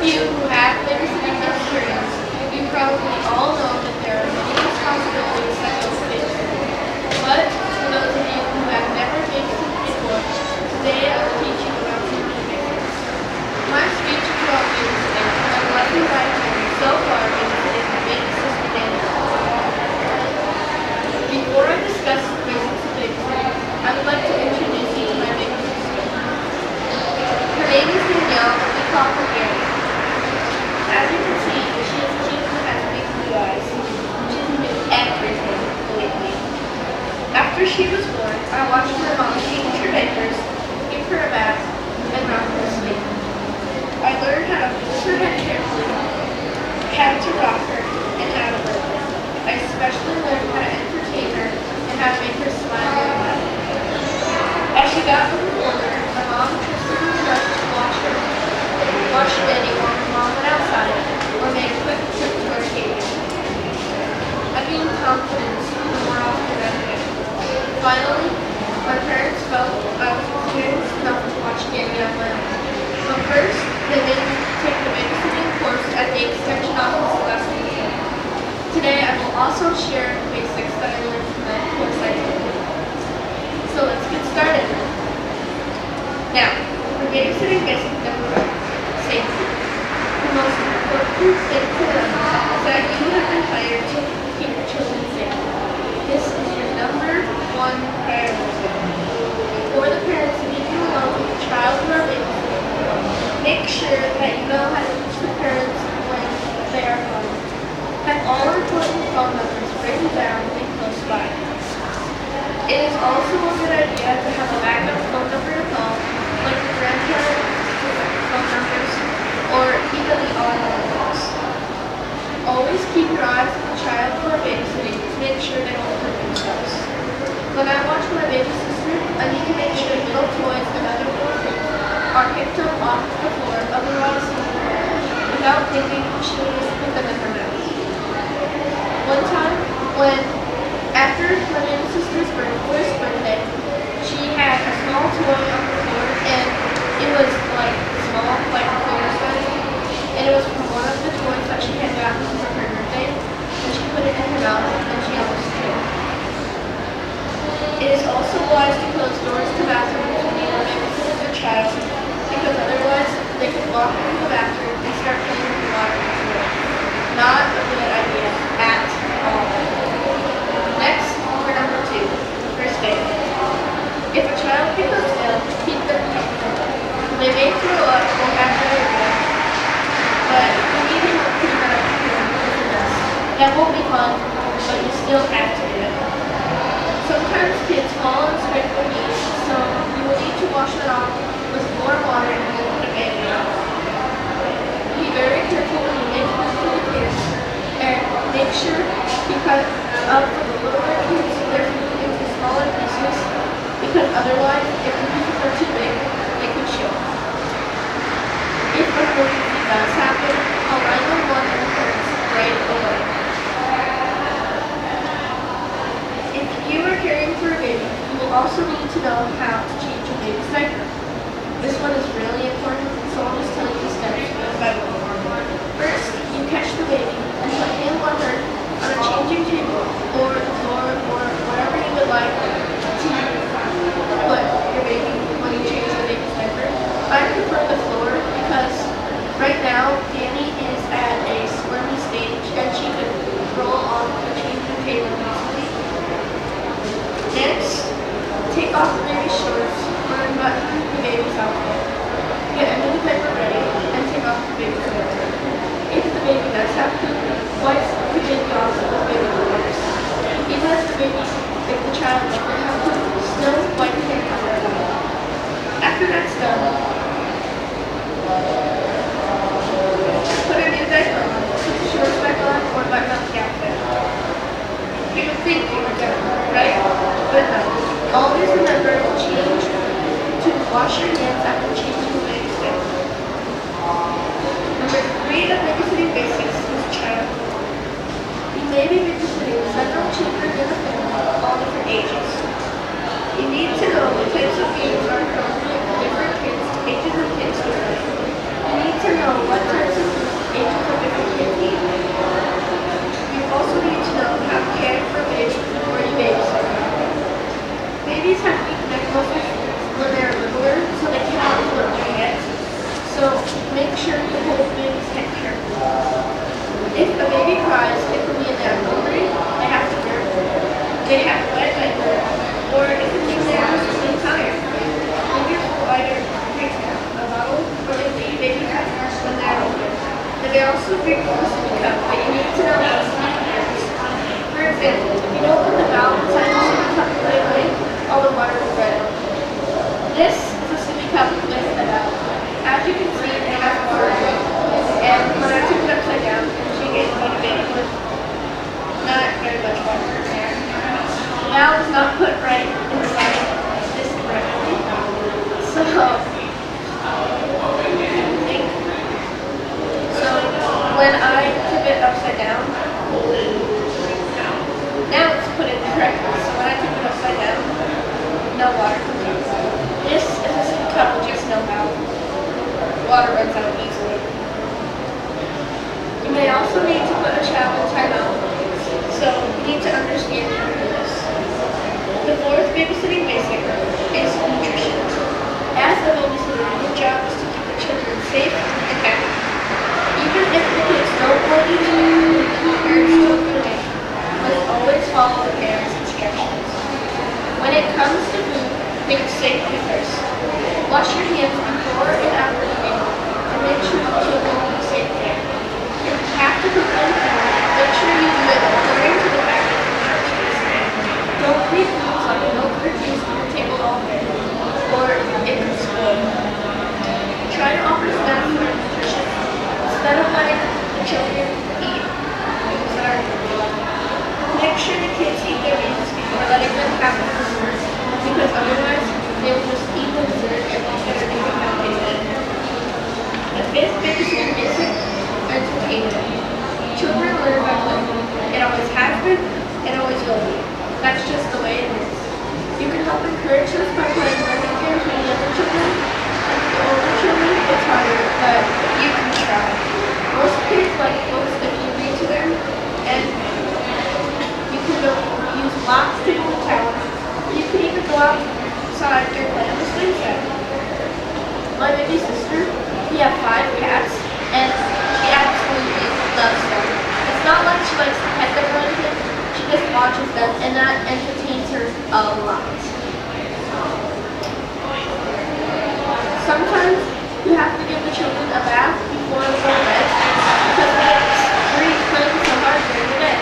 of you who have babysitting experience, you probably all know that there are many responsibilities that go with babysitting. But for those of you who have never babysitted before, today I will teach you about some of the basics. My speech is about babysitting, and the lessons I have learned so far babysitting my baby sister Danielle. Before I discuss the basics of babysitting, I would like to introduce you to my baby sister. Her name is Danielle, and we call her Andrea. As you can see, she is cute and has big blue eyes. She can do everything, believe me. After she was born, I watched my mom change her diapers, give her a bath, and rock her to sleep. I learned how to hold her head carefully, how to rock her, and how to live her. I especially learned how to entertain her and how to make her smile and laugh. As she got a little older, my mom trusted me enough to watch Daddy while my mom went outside or made a quick trip to our cave. I gained confidence the more often I did. Finally, my parents felt I was experienced enough to watch Daddy on my own. But first, they made me take the babysitting course at the extension office last weekend. Today, I will also share the basics that I learned from that course I took. So let's get started. Now, for babysitting basic number 1, safety. The most important thing to know is that you have been hired to keep your children safe. This is your number 1 priority. For the parents leaving you alone with a child who are babysitting, make sure that you know how to reach the parents when they are home. Have all important phone numbers written down and close by. It is also a good idea to have a backup phone number to call, like the grandparent phone numbers, or even the online calls. Always keep your eyes on the child who are babysitting to make sure they don't hurt themselves. When I watch my baby sister, I need to make sure little toys and other things are picked up off the floor, otherwise without thinking she will just put them in her mouth. One time, after my baby sister's first birthday, she had a small toy on the floor, and it was like small, like a floor size, and it was from one of the toys that she had gotten for her birthday, and she put it in her mouth, and she almost choked. It is also wise to close doors to bathrooms when you are babysitting your child, because otherwise they could walk into the bathroom and start playing with the water on the floor. Not a good idea at all. Next, for number 2, first aid. If a child becomes ill, keep them comfortable. They may throw up or have diarrhea, but immediately clean that up is a mess. That won't be fun, but you still have to do it. Sometimes kids fall and scrape their knees, so you will need to wash it off with warm water and then put a band-aid on. Be very careful when you make food for the kids, and make sure you cut up for the littler kids their food into smaller pieces, because otherwise, if the pieces are too big, they could choke. If an emergency does happen, call 911 and parents right away. If you are caring for a baby, you will also need to know how to change a baby's diaper. This one is really important, so I'll just tell you the steps one by one. First, you catch the baby and put him or her on a changing table or the floor or wherever you would like to put your baby when you change the baby's diaper. I prefer the floor because right now Danny is at a squirmy stage and she could roll off the changing table easily. Next, take off the baby's shorts or unbutton the baby's outfit. Get a new diaper ready and take off the baby's diaper. If the baby does have poop, wipe the baby off with baby wipes. If the child doesn't have poop, still wipe the baby off. After that's done, put a new diaper on, put the shorts back on, or button up the outfit. You would think you were done, right? But no. Always remember to wash your hands after changing the baby's diaper. Number 3 of babysitting basics is childhood. You may be babysitting several children in a family of all different ages. You need to know what types of games are appropriate for different kids, ages of kids to play. You need to know what types also big for the sippy cup, but you need to know how to speak words. For example, if you don't put the valve inside the sippy cup right away, all the water will run out. This is a sippy cup with a valve. As you can see, it has water in it. And when I took it upside down, she gave me a bit of not very much water in there. The valve is not put right inside this correctly. So when I tip it upside down, now it's put in correctly. So when I tip it upside down, no water comes out. This is a sippy cup with just no valve. Water runs out easily. You may also need to put a child in timeout, so you need to understand how to do this. The fourth babysitting basic is nutrition. As a babysitter, your job is to keep the children safe and happy. Even if the kids don't want you to, parents don't do it. You must always follow the parents' instructions. When it comes to food, think safety first. Wash your hands before and after eating, and make sure the children eat safe there. If you have to cook them, make sure you do it according to the package instructions. Don't leave foods like milk or juice on the table all day, or it could spoil. Try to offer snacks that are nutritious instead of letting the children eat foods that are good. Make sure the kids eat their meals before letting them have the dessert, because otherwise they will just eat the dessert and think that everything that they did. The fifth babysitting basic: entertainment. Children learn by playing. It always has been, and always will be. That's just the way it is. You can help encourage this by playing learning games with the younger children. And with the older children, it's harder, but you can try. Most kids like books if you read to them, and you can use blocks to build a tower. You can even go outside and play on the swing set. My baby sister, we have 5 cats, and she absolutely loves them. It's not like she likes to pet them or anything, she just watches them, and that entertains her a lot. Sometimes you have to give the children a bath before they go to bed, because they get playing so hard during the day.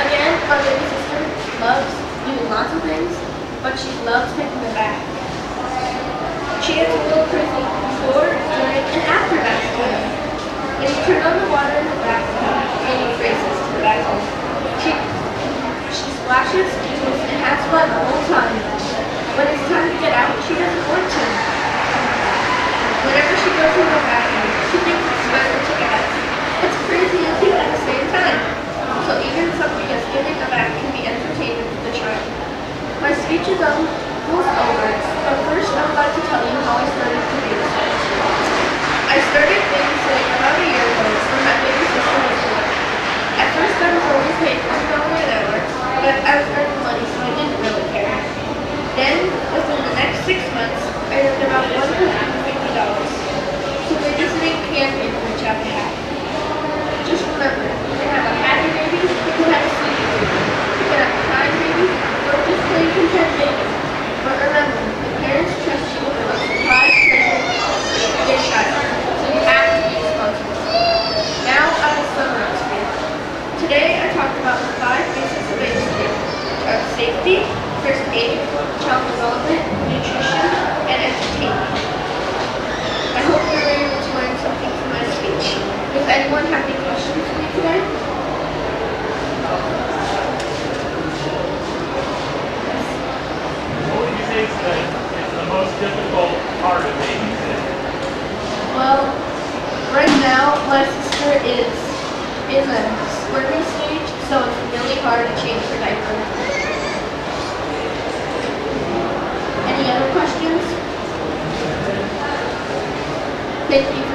Again, my baby sister loves doing lots of things, but she loves taking a bath. She gets a little crazy before, during, and after bath time. When you turn on the water in the bathtub, Amy races to the bathroom. She splashes and has fun the whole time. When it's time to get out, she doesn't want to. Whenever she goes in the bathroom, she thinks it's fun to get out. It's crazy and cute at the same time. So even something as giving a bath can be entertaining to the child. My speech is almost over, but first I would like to tell you how I started to babysit. I started babysitting about a year ago when my baby sister was born. At first I was only paid $1 an hour, but I was earning money so I didn't really care. Then, within the next 6 months, I earned about $150. So babysitting can be a good job to have. Just remember, you can have a happy baby, you can have a sleepy baby, you can have a crying baby, or just plain content baby. But remember, the parents trust you with a surprise treasure for their child, so you have to be responsible. Now I will summarize for you. Today I talked about the 5 basics of babysitting, which are safety, first aid, child development, nutrition, and entertainment. I hope you were able to learn something from my speech. Does anyone have any questions for me today? What would you say is the most difficult part of babysitting? Well, right now my sister is in the squirting stage, so it's really hard to change her diaper. Any other questions? Thank you.